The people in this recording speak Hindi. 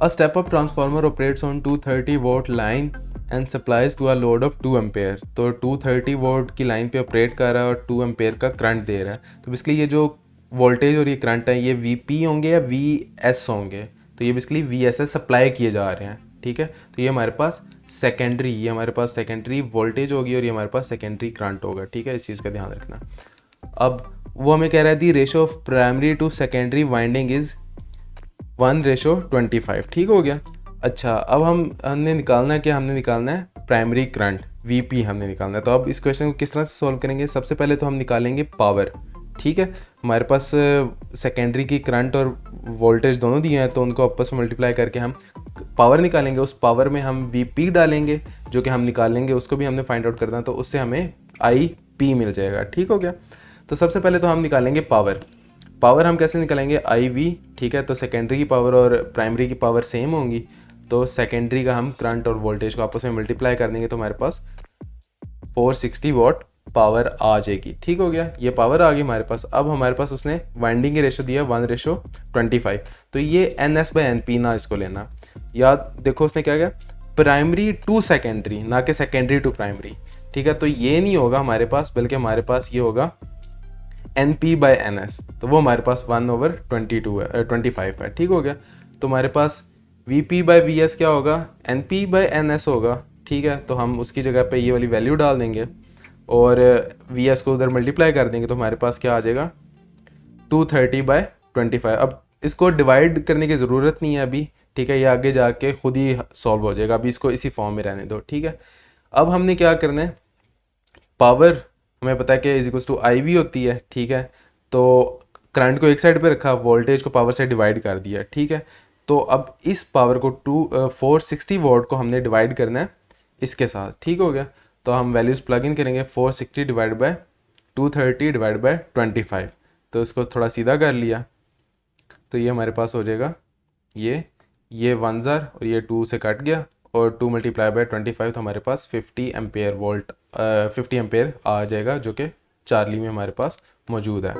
A step-up transformer operates on 230 volt line and supplies to a load of 2 ampere. तो 230 वोल्ट की लाइन पे ऑपरेट कर रहा है और 2 एम्पेयर का करंट दे रहा है। तो बेसिकली ये जो वोल्टेज और ये करंट है ये VP होंगे या VS होंगे। तो ये बेसिकली VSS सप्लाई किए जा रहे हैं, ठीक है। तो ये हमारे पास सेकेंडरी वोल्टेज होगी और ये हमारे पास सेकेंडरी करंट होगा, ठीक है। इस चीज़ का ध्यान रखना। अब वो हमें कह रहा है the ratio of primary to secondary winding is 1:25, ठीक हो गया। अच्छा, अब हमने निकालना है क्या, हमने निकालना है प्राइमरी करंट VP हमने निकालना है। तो अब इस क्वेश्चन को किस तरह से सॉल्व करेंगे, सबसे पहले तो हम निकालेंगे पावर, ठीक है। हमारे पास सेकेंडरी की करंट और वोल्टेज दोनों दिए हैं, तो उनको आपस में मल्टीप्लाई करके हम पावर निकालेंगे। उस पावर में हम VP डालेंगे, जो कि हम निकालेंगे, उसको भी हमने फाइंड आउट करना है, तो उससे हमें IP मिल जाएगा, ठीक हो गया। तो सबसे पहले तो हम निकालेंगे पावर हम कैसे निकालेंगे, IV, ठीक है। तो सेकेंडरी की पावर और प्राइमरी की पावर सेम होंगी, तो सेकेंडरी का हम करंट और वोल्टेज को आपस में मल्टीप्लाई कर देंगे, तो हमारे पास 460 वॉट पावर आ जाएगी, ठीक हो गया। ये पावर आ गई हमारे पास। अब हमारे पास उसने वाइंडिंग की रेशो दिया 1:25, तो ये NS/NP ना इसको लेना, याद देखो उसने क्या किया, प्राइमरी टू सेकेंडरी, ना कि सेकेंडरी टू प्राइमरी, ठीक है। तो ये नहीं होगा हमारे पास, बल्कि हमारे पास ये होगा NP/NS, तो वो हमारे पास 1/25 है, ठीक हो गया। तो हमारे पास VP/VS क्या होगा, NP/NS होगा, ठीक है। तो हम उसकी जगह पे ये वाली वैल्यू डाल देंगे और VS को उधर मल्टीप्लाई कर देंगे, तो हमारे पास क्या आ जाएगा 230/25। अब इसको डिवाइड करने की ज़रूरत नहीं है अभी, ठीक है, ये आगे जाके खुद ही सॉल्व हो जाएगा, अभी इसको इसी फॉर्म में रहने दो, ठीक है। अब हमने क्या करना है, पावर हमें पता है कि =IV होती है, ठीक है। तो करंट को एक साइड पे रखा, वोल्टेज को पावर से डिवाइड कर दिया, ठीक है। तो अब इस पावर को 460 वोल्ट को हमने डिवाइड करना है इसके साथ, ठीक हो गया। तो हम वैल्यूज़ प्लग इन करेंगे, 460 डिवाइड बाय 230 डिवाइड बाय 25, तो इसको थोड़ा सीधा कर लिया, तो ये हमारे पास हो जाएगा ये 1000 और ये 2 से कट गया, और 2 × 25, तो हमारे पास 50 एम्पेयर आ जाएगा, जो कि चार्ली में हमारे पास मौजूद है।